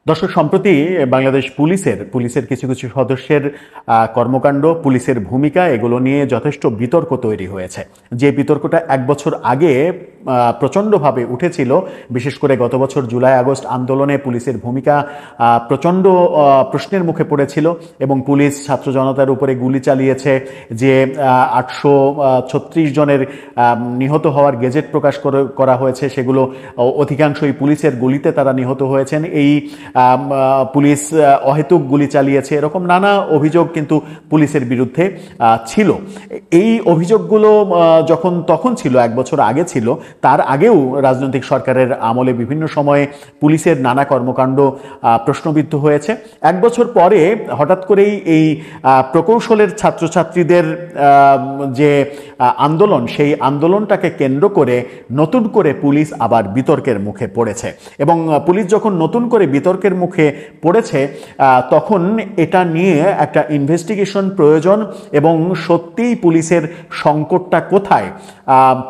দর্শক, সম্প্রতি বাংলাদেশ পুলিশের কিছু কিছু সদস্যের কর্মকাণ্ড, পুলিশের ভূমিকা, এগুলো নিয়ে যথেষ্ট বিতর্ক তৈরি হয়েছে। যে বিতর্কটা এক বছর আগে প্রচণ্ডভাবে উঠেছিল, বিশেষ করে গত বছর জুলাই আগস্ট আন্দোলনে পুলিশের ভূমিকা প্রচণ্ড প্রশ্নের মুখে পড়েছিল এবং পুলিশ ছাত্র জনতার উপরে গুলি চালিয়েছে। যে 836 জনের নিহত হওয়ার গেজেট প্রকাশ করা হয়েছে, সেগুলো অধিকাংশই পুলিশের গুলিতে তারা নিহত হয়েছেন। এই পুলিশ অহেতুক গুলি চালিয়েছে, এরকম নানা অভিযোগ কিন্তু পুলিশের বিরুদ্ধে ছিল। এই অভিযোগগুলো তখন ছিল, এক বছর আগে ছিল, তার আগেও রাজনৈতিক সরকারের আমলে বিভিন্ন সময়ে পুলিশের নানা কর্মকাণ্ড প্রশ্নবিদ্ধ হয়েছে। এক বছর পরে হঠাৎ করেই এই প্রকৌশলের ছাত্রছাত্রীদের যে আন্দোলন, সেই আন্দোলনটাকে কেন্দ্র করে নতুন করে পুলিশ আবার বিতর্কের মুখে পড়েছে। এবং পুলিশ যখন নতুন করে বিতর্কের মুখে পড়েছে, তখন এটা নিয়ে একটা ইনভেস্টিগেশন প্রয়োজন এবং সত্যিই পুলিশের সংকটটা কোথায়,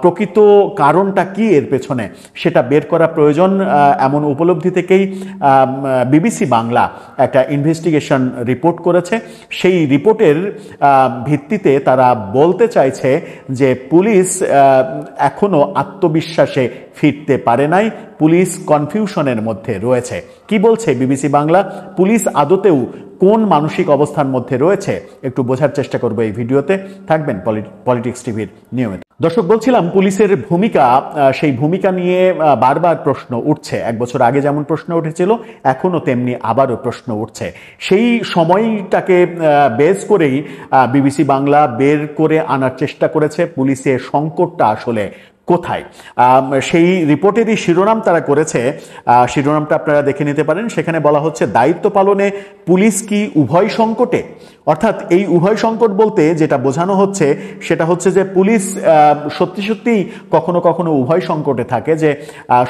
প্রকৃত কারণটা কি এর পেছনে, সেটা বের করা প্রয়োজন। এমন উপলব্ধি থেকেই বিবিসি বাংলা একটা ইনভেস্টিগেশন রিপোর্ট করেছে। সেই রিপোর্টের ভিত্তিতে তারা বলতে চাইছে যে পুলিশ এখনো আত্মবিশ্বাসে ফিরতে পারে নাই, পুলিশ কনফিউশনের মধ্যে রয়েছে। কি বলছে বিবিসি বাংলা? পুলিশ আদতেও কোন মানসিক অবস্থার মধ্যে রয়েছে, একটু বোঝার চেষ্টা করবো এই ভিডিওতে। থাকবেন পলিটিক্স টিভির নিয়মিত। দর্শক, বলছিলাম পুলিশের ভূমিকা, সেই ভূমিকা নিয়ে বারবার প্রশ্ন উঠছে। এক বছর আগে যেমন প্রশ্ন উঠেছিল, এখনো তেমনি আবারও প্রশ্ন উঠছে। সেই সময়টাকে বেস করেই বিবিসি বাংলা বের করে আনার চেষ্টা করেছে পুলিশের সংকটটা আসলে কোথায়। সেই রিপোর্টেরই শিরোনাম তারা করেছে, শিরোনামটা আপনারা দেখে নিতে পারেন। সেখানে বলা হচ্ছে, দায়িত্ব পালনে পুলিশ কি উভয় সংকটে? অর্থাৎ এই উভয় সংকট বলতে যেটা বোঝানো হচ্ছে, সেটা হচ্ছে যে পুলিশ সত্যি সত্যিই কখনো কখনো উভয় সংকটে থাকে। যে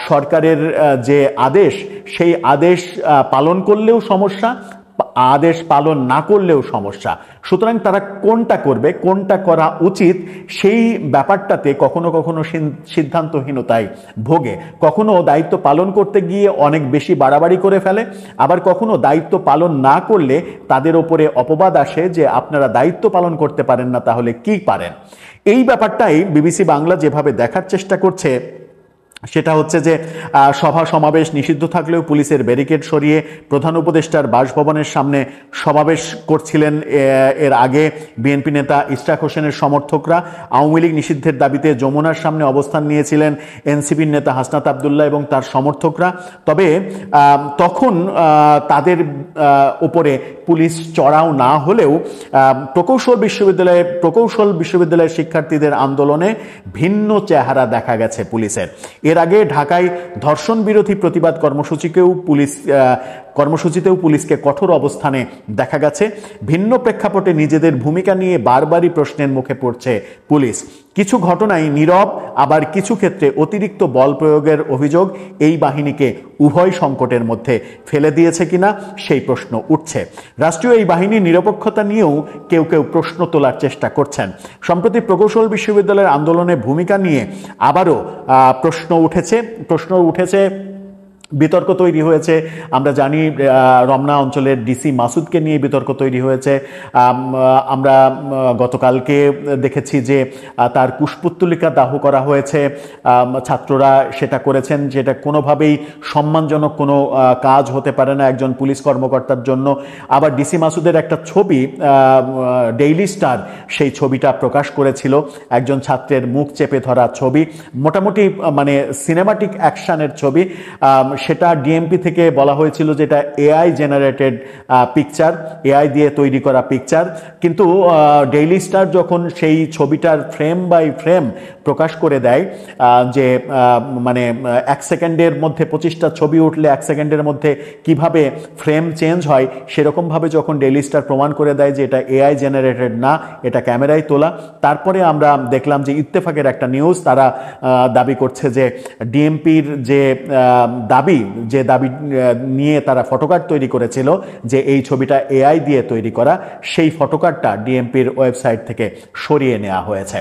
সরকারের যে আদেশ, সেই আদেশ পালন করলেও সমস্যা, আদেশ পালন না করলেও সমস্যা। সুতরাং তারা কোনটা করবে, কোনটা করা উচিত, সেই ব্যাপারটাতে কখনো কখনো সিদ্ধান্তহীনতায় ভোগে। কখনো দায়িত্ব পালন করতে গিয়ে অনেক বেশি বাড়াবাড়ি করে ফেলে, আবার কখনো দায়িত্ব পালন না করলে তাদের ওপরে অপবাদ আসে যে আপনারা দায়িত্ব পালন করতে পারেন না, তাহলে কি পারেন। এই ব্যাপারটাই বিবিসি বাংলা যেভাবে দেখার চেষ্টা করছে, সেটা হচ্ছে যে সভা সমাবেশ নিষিদ্ধ থাকলেও পুলিশের ব্যারিকেড সরিয়ে প্রধান উপদেষ্টার বাসভবনের সামনে সমাবেশ করছিলেন এর আগে বিএনপি নেতা ইশরাক হোসেনের সমর্থকরা। আওয়ামী লীগ নিষিদ্ধের দাবিতে যমুনার সামনে অবস্থান নিয়েছিলেন এনসিপির নেতা হাসনাত আবদুল্লাহ এবং তার সমর্থকরা। তবে তখন তাদের উপরে পুলিশ চড়াও না হলেও প্রকৌশল বিশ্ববিদ্যালয়ের শিক্ষার্থীদের আন্দোলনে ভিন্ন চেহারা দেখা গেছে পুলিশের। এর আগে ঢাকায় ধর্ষণ বিরোধী প্রতিবাদ কর্মসূচিতেও পুলিশকে কঠোর অবস্থানে দেখা গেছে। ভিন্ন প্রেক্ষাপটে নিজেদের ভূমিকা নিয়ে বারবারই প্রশ্নের মুখে পড়ছে পুলিশ। কিছু ঘটনায় নীরব, আবার কিছু ক্ষেত্রে অতিরিক্ত বল প্রয়োগের অভিযোগ এই বাহিনীকে উভয় সংকটের মধ্যে ফেলে দিয়েছে কিনা, সেই প্রশ্ন উঠছে। রাষ্ট্রীয় এই বাহিনীর নিরপেক্ষতা নিয়েও কেউ কেউ প্রশ্ন তোলার চেষ্টা করছেন। সম্প্রতি প্রকৌশল বিশ্ববিদ্যালয়ের আন্দোলনের ভূমিকা নিয়ে আবারও প্রশ্ন উঠেছে, বিতর্ক তৈরি হয়েছে। আমরা জানি রমনা অঞ্চলের ডিসি মাসুদকে নিয়ে বিতর্ক তৈরি হয়েছে। আমরা গতকালকে দেখেছি যে তার কুশপুত্তলিকা দাহ করা হয়েছে, ছাত্ররা সেটা করেছেন, যেটা কোনোভাবেই সম্মানজনক কোনো কাজ হতে পারে না একজন পুলিশ কর্মকর্তার জন্য। আবার ডিসি মাসুদের একটা ছবি ডেইলি স্টার সেই ছবিটা প্রকাশ করেছিল, একজন ছাত্রের মুখ চেপে ধরা ছবি, মোটামুটি মানে সিনেমাটিক অ্যাকশনের ছবি। সেটা ডিএমপি থেকে বলা হয়েছিল যে এটা এআই জেনারেটেড পিকচার, এআই দিয়ে তৈরি করা পিকচার। কিন্তু ডেইলি স্টার যখন সেই ছবিটার ফ্রেম বাই ফ্রেম প্রকাশ করে দেয়, যে মানে 1 সেকেন্ডের মধ্যে 25টা ছবি উঠলে 1 সেকেন্ডের মধ্যে কিভাবে ফ্রেম চেঞ্জ হয়, সেরকমভাবে যখন ডেইলি স্টার প্রমাণ করে দেয় যে এটা এআই জেনারেটেড না, এটা ক্যামেরায় তোলা, তারপরে আমরা দেখলাম যে ইত্তেফাকের একটা নিউজ, তারা দাবি করছে যে ডিএমপির যে দাবি দাবি, যে দাবি নিয়ে তারা ফটোকার্ড তৈরি করেছিল যে এই ছবিটা এআই দিয়ে তৈরি করা, সেই ফটোকার্ডটা ডিএমপির ওয়েবসাইট থেকে সরিয়ে নেওয়া হয়েছে।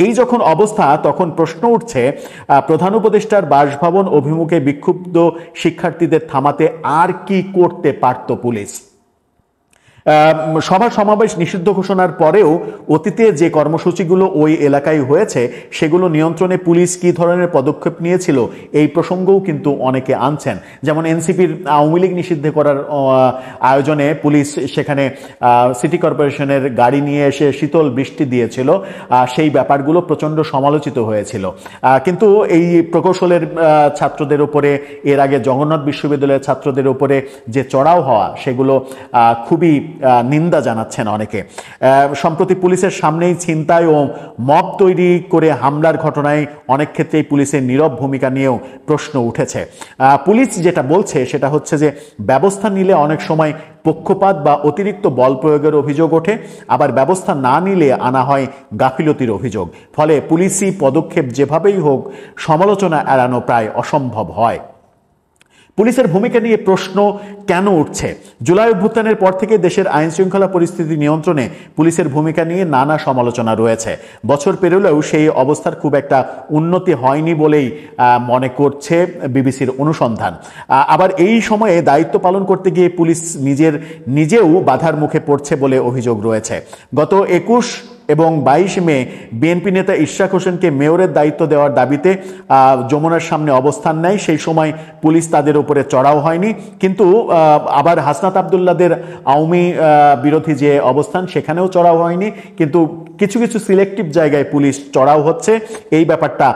এই যখন অবস্থা, তখন প্রশ্ন উঠছে প্রধান উপদেষ্টার বাসভবন অভিমুখে বিক্ষুব্ধ শিক্ষার্থীদের থামাতে আর কি করতে পারত পুলিশ? সভা সমাবেশ নিষিদ্ধ ঘোষণার পরেও অতীতে যে কর্মসূচিগুলো ওই এলাকায় হয়েছে সেগুলো নিয়ন্ত্রণে পুলিশ কী ধরনের পদক্ষেপ নিয়েছিল, এই প্রসঙ্গও কিন্তু অনেকে আনছেন। যেমন এনসিপির আওয়ামী লীগ নিষিদ্ধ করার আয়োজনে পুলিশ সেখানে সিটি কর্পোরেশনের গাড়ি নিয়ে এসে শীতল বৃষ্টি দিয়েছিল, সেই ব্যাপারগুলো প্রচণ্ড সমালোচিত হয়েছিল। কিন্তু এই প্রকৌশলের ছাত্রদের উপরে, এর আগে জগন্নাথ বিশ্ববিদ্যালয়ের ছাত্রদের উপরে যে চড়াও হওয়া, সেগুলো খুবই নিন্দা জানাচ্ছেন অনেকে। সম্প্রতি পুলিশের সামনেই ছিনতাই ও মব তৈরি করে হামলার ঘটনায় অনেক ক্ষেত্রেই পুলিশের নীরব ভূমিকা নিয়েও প্রশ্ন উঠেছে। পুলিশ যেটা বলছে সেটা হচ্ছে যে ব্যবস্থা নিলে অনেক সময় পক্ষপাত বা অতিরিক্ত বল প্রয়োগের অভিযোগ ওঠে, আবার ব্যবস্থা না নিলে আনা হয় গাফিলতির অভিযোগ। ফলে পুলিশি পদক্ষেপ যেভাবেই হোক সমালোচনা এড়ানো প্রায় অসম্ভব হয়। পুলিশের ভূমিকা নিয়ে প্রশ্ন কেন উঠছে? জুলাই অভ্যুত্থানের পর থেকে দেশের আইন শৃঙ্খলা পরিস্থিতি নিয়ন্ত্রণে পুলিশের ভূমিকা নিয়ে নানা সমালোচনা রয়েছে। বছর পেরোলেও সেই অবস্থার খুব একটা উন্নতি হয়নি বলেই মনে করছে বিবিসির অনুসন্ধান। আবার এই সময়ে দায়িত্ব পালন করতে গিয়ে পুলিশ নিজেও বাধার মুখে পড়ছে বলে অভিযোগ রয়েছে। গত 21 এবং 22 মে বিএনপি নেতা ইশরাক হোসেনকে মেয়রের দায়িত্ব দেওয়ার দাবিতে যমুনার সামনে অবস্থান নেয়। সেই সময় পুলিশ তাদের উপরে চড়াও হয়নি, কিন্তু আবার হাসনাত আবদুল্লাদের আওয়ামী বিরোধী যে অবস্থান, সেখানেও চড়াও হয়নি, কিন্তু কিছু কিছু সিলেক্টিভ জায়গায় পুলিশ চড়াও হচ্ছে। এই ব্যাপারটা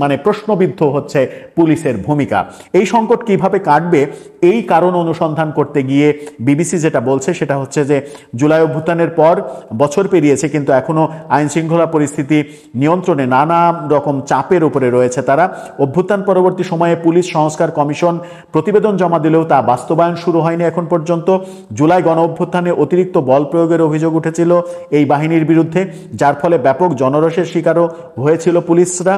মানে প্রশ্নবিদ্ধ হচ্ছে পুলিশের ভূমিকা। এই সংকট কিভাবে কাটবে, এই কারণ অনুসন্ধান করতে গিয়ে বিবিসি যেটা বলছে সেটা হচ্ছে যে জুলাই অভ্যুত্থানের পর বছর পেরিয়েছে, কিন্তু এখনো আইন শৃঙ্খলা পরিস্থিতি নিয়ন্ত্রণে নানা রকম চাপের উপরে রয়েছে তারা। অভ্যুত্থান পরবর্তী সময়ে পুলিশ সংস্কার কমিশন প্রতিবেদন জমা দিলেও তা বাস্তবায়ন শুরু হয়নি এখন পর্যন্ত। জুলাই গণ অভ্যুত্থানে অতিরিক্ত বল প্রয়োগের অভিযোগ উঠেছিল এই বাহিনীর বিরুদ্ধে, যার ফলে ব্যাপক জনরোষের শিকারও হয়েছিল পুলিশরা।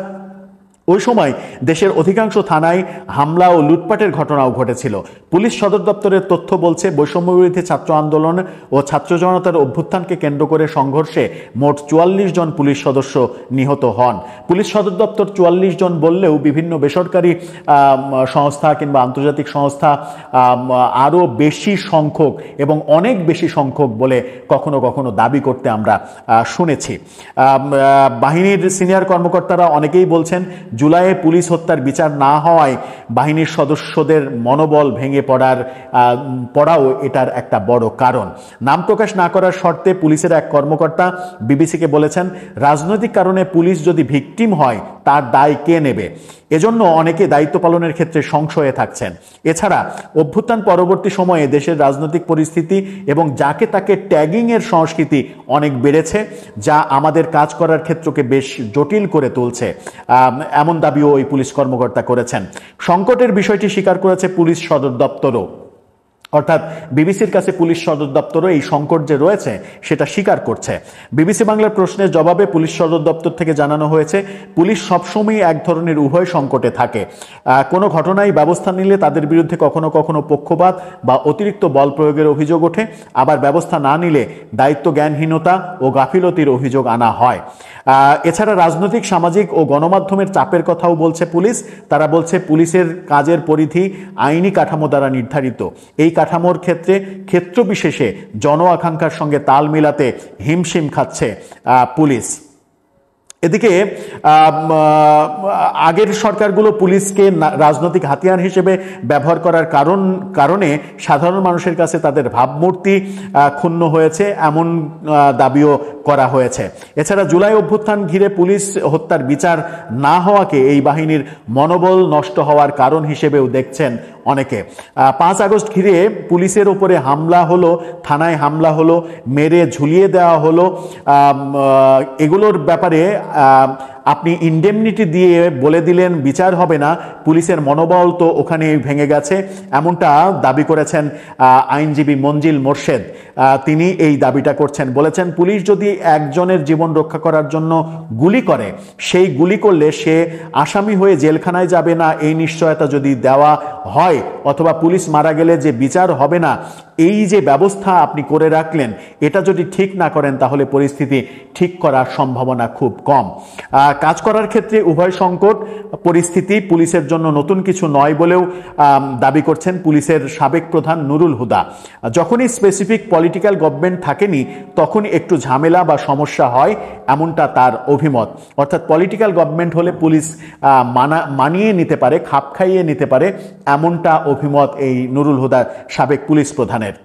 ওই সময় দেশের অধিকাংশ থানায় হামলা ও লুটপাটের ঘটনাও ঘটেছিল। পুলিশ সদর দপ্তরের তথ্য বলছে, বৈষম্যবিরোধী ছাত্র আন্দোলন ও ছাত্র জনতার অভ্যুত্থানকে কেন্দ্র করে সংঘর্ষে মোট 44 জন পুলিশ সদস্য নিহত হন। পুলিশ সদর দপ্তর 44 জন বললেও বিভিন্ন বেসরকারি সংস্থা কিংবা আন্তর্জাতিক সংস্থা আরও বেশি সংখ্যক এবং অনেক বেশি সংখ্যক বলে কখনো কখনো দাবি করতে আমরা শুনেছি। বাহিনীর সিনিয়র কর্মকর্তারা অনেকেই বলছেন, জুলাইয়ে পুলিশ হত্যার বিচার না হওয়ায় বাহিনীর সদস্যদের মনোবল ভেঙে পড়াও এটার একটা বড় কারণ। নাম প্রকাশ না করার শর্তে পুলিশের এক কর্মকর্তা বিবিসিকে বলেছেন, রাজনৈতিক কারণে পুলিশ যদি ভিকটিম হয় তার দায় কে নেবে? এজন্য অনেকে দায়িত্ব পালনের ক্ষেত্রে সংশয়ে থাকছেন। এছাড়া অভ্যুত্থান পরবর্তী সময়ে দেশের রাজনৈতিক পরিস্থিতি এবং যাকে তাকে ট্যাগিংয়ের সংস্কৃতি অনেক বেড়েছে, যা আমাদের কাজ করার ক্ষেত্রকে বেশ জটিল করে তুলছে, এমন দাবিও ওই পুলিশ কর্মকর্তা করেছেন। সংকটের বিষয়টি স্বীকার করেছে পুলিশ সদর দপ্তরও, অর্থাৎ বিবিসির কাছে পুলিশ সদর দপ্তরও এই সংকট যে রয়েছে সেটা স্বীকার করছে। বিবিসি বাংলার প্রশ্নের জবাবে পুলিশ সদর দপ্তর থেকে জানানো হয়েছে, পুলিশ সবসময় এক ধরনের উভয় সংকটে থাকে। কোনো ঘটনায় ব্যবস্থা নিলে তাদের বিরুদ্ধে কখনো কখনো পক্ষপাত বা অতিরিক্ত বল প্রয়োগের অভিযোগ ওঠে, আবার ব্যবস্থা না নিলে দায়িত্ব জ্ঞানহীনতা ও গাফিলতির অভিযোগ আনা হয়। এছাড়া রাজনৈতিক, সামাজিক ও গণমাধ্যমের চাপের কথাও বলছে পুলিশ। তারা বলছে, পুলিশের কাজের পরিধি আইনি কাঠামো দ্বারা নির্ধারিত। এই কাঠামোর ক্ষেত্রে ক্ষেত্র বিশেষে জন আকাঙ্ক্ষার সঙ্গে তাল মিলাতে হিমশিম খাচ্ছে পুলিশ। এদিকে আগের সরকারগুলো পুলিশকে রাজনৈতিক হাতিয়ার হিসেবে ব্যবহার করার কারণে সাধারণ মানুষের কাছে তাদের ভাবমূর্তি ক্ষুণ্ণ হয়েছে, এমন দাবিও করা হয়েছে। এছাড়া জুলাই অভ্যুত্থান ঘিরে পুলিশ হত্যার বিচার না হওয়াকে এই বাহিনীর মনোবল নষ্ট হওয়ার কারণ হিসেবেও দেখছেন অনেকে। 5 আগস্ট ঘিরে পুলিশের উপরে হামলা হলো, থানায় হামলা হলো, মেরে ঝুলিয়ে দেওয়া হলো, এগুলোর ব্যাপারে আপনি ইনডেমনিটি দিয়ে বলে দিলেন বিচার হবে না, পুলিশের মনোবল তো ওখানে ভেঙে গেছে, এমনটা দাবি করেছেন আইনজীবী মঞ্জিল মোর্শেদ। তিনি এই দাবিটা করছেন, বলেছেন পুলিশ যদি একজনের জীবন রক্ষা করার জন্য গুলি করে, সেই গুলি করলে সে আসামি হয়ে জেলখানায় যাবে না এই নিশ্চয়তা যদি দেওয়া হয়, অথবা পুলিশ মারা গেলে যে বিচার হবে না এই যে ব্যবস্থা আপনি করে রাখলেন, এটা যদি ঠিক না করেন তাহলে পরিস্থিতি ঠিক করার সম্ভাবনা খুব কম। কাজ করার ক্ষেত্রে উভয় সংকট পরিস্থিতি পুলিশের জন্য নতুন কিছু নয় বলেও দাবি করছেন পুলিশের সাবেক প্রধান নুরুল হুদা। যখনই স্পেসিফিক পলিটিক্যাল গভর্নমেন্ট থাকেনি তখনই একটু ঝামেলা বা সমস্যা হয়, এমনটা তার অভিমত। অর্থাৎ পলিটিক্যাল গভর্নমেন্ট হলে পুলিশ মানিয়ে নিতে পারে, খাপ খাইয়ে নিতে পারে, এমনটা অভিমত এই নুরুল হুদার সাবেক পুলিশ প্রধানের।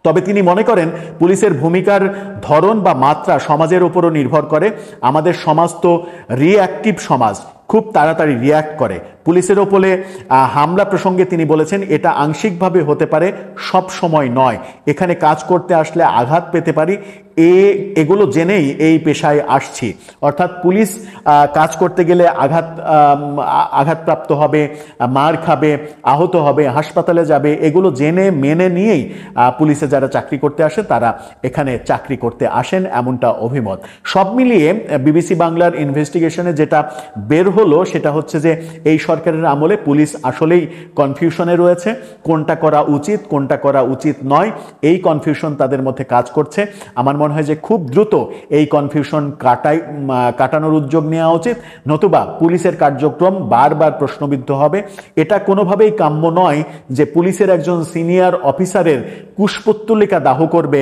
তবে তিনি মনে করেন পুলিশের ভূমিকার ধরন বা মাত্রা সমাজের উপরও নির্ভর করে। আমাদের সমাজ তো রিঅ্যাক্টিভ সমাজ, খুব তাড়াতাড়ি রিয়্যাক্ট করে। পুলিশের ওপরে হামলা প্রসঙ্গে তিনি বলেছেন, এটা আংশিকভাবে হতে পারে, সব সময় নয়। এখানে কাজ করতে আসলে আঘাত পেতে পারি, এগুলো জেনেই এই পেশায় আসছি। অর্থাৎ পুলিশ কাজ করতে গেলে আঘাতপ্রাপ্ত হবে, মার খাবে, আহত হবে, হাসপাতালে যাবে, এগুলো জেনে মেনে নিয়েই পুলিশে যারা চাকরি করতে আসে তারা এখানে চাকরি করতে আসেন, এমনটা অভিমত। সব মিলিয়ে বিবিসি বাংলার ইনভেস্টিগেশনে যেটা বের হলো সেটা হচ্ছে যে এই সরকারের আমলে পুলিশ আসলেই কনফিউশনে রয়েছে, কোনটা করা উচিত কোনটা করা উচিত নয়, এই কনফিউশন তাদের মধ্যে কাজ করছে। আমার মনে হয় যে খুব দ্রুত এই কনফিউশন কাটানোর উদ্যোগ নেওয়া উচিত, নতুবা পুলিশের কার্যক্রম বারবার প্রশ্নবিদ্ধ হবে। এটা কোনোভাবেই কাম্য নয় যে পুলিশের একজন সিনিয়র অফিসারের কুশপুত্তলিকা দাহ করবে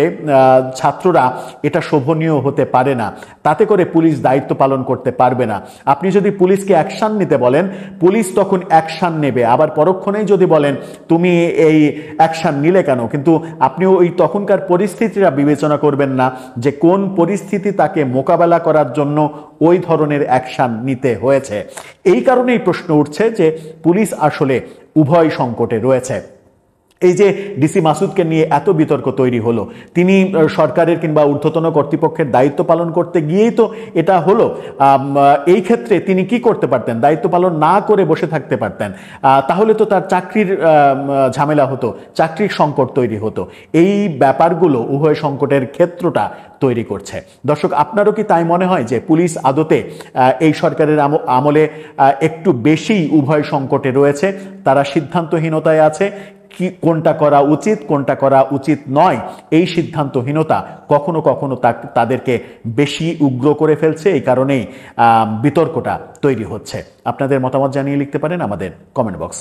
ছাত্ররা, এটা শোভনীয় হতে পারে না। তাতে করে পুলিশ দায়িত্ব পালন করতে পারবে না। আপনি যদি পুলিশকে অ্যাকশন নিতে বলেন, পুলিশ তখন অ্যাকশন নেবে। আবার পরক্ষণেই যদি বলেন তুমি এই অ্যাকশন নিলে কেন, কিন্তু আপনি ওই তখনকার পরিস্থিতিটা বিবেচনা করবেন না যে কোন পরিস্থিতি তাকে মোকাবেলা করার জন্য ওই ধরনের অ্যাকশন নিতে হয়েছে। এই কারণেই প্রশ্ন উঠছে যে পুলিশ আসলে উভয় সংকটে রয়েছে। এই যে ডিসি মাসুদকে নিয়ে এত বিতর্ক তৈরি হলো, তিনি সরকারের কিংবা ঊর্ধ্বতন কর্তৃপক্ষের দায়িত্ব পালন করতে গিয়েই তো এটা হলো। এই ক্ষেত্রে তিনি কি করতে পারতেন? দায়িত্ব পালন না করে বসে থাকতে পারতেন, তাহলে তো তার চাকরির ঝামেলা হতো, চাকরির সংকট তৈরি হতো। এই ব্যাপারগুলো উভয় সংকটের ক্ষেত্রটা তৈরি করছে। দর্শক, আপনারও কি তাই মনে হয় যে পুলিশ আদতে এই সরকারের আমলে একটু বেশি উভয় সংকটে রয়েছে, তারা সিদ্ধান্তহীনতায় আছে? কি কোনটা করা উচিত কোনটা করা উচিত নয়, এই সিদ্ধান্তহীনতা কখনো কখনো তাদেরকে বেশি উগ্র করে ফেলছে, এই কারণেই বিতর্কটা তৈরি হচ্ছে। আপনাদের মতামত জানিয়ে লিখতে পারেন আমাদের কমেন্ট বক্স।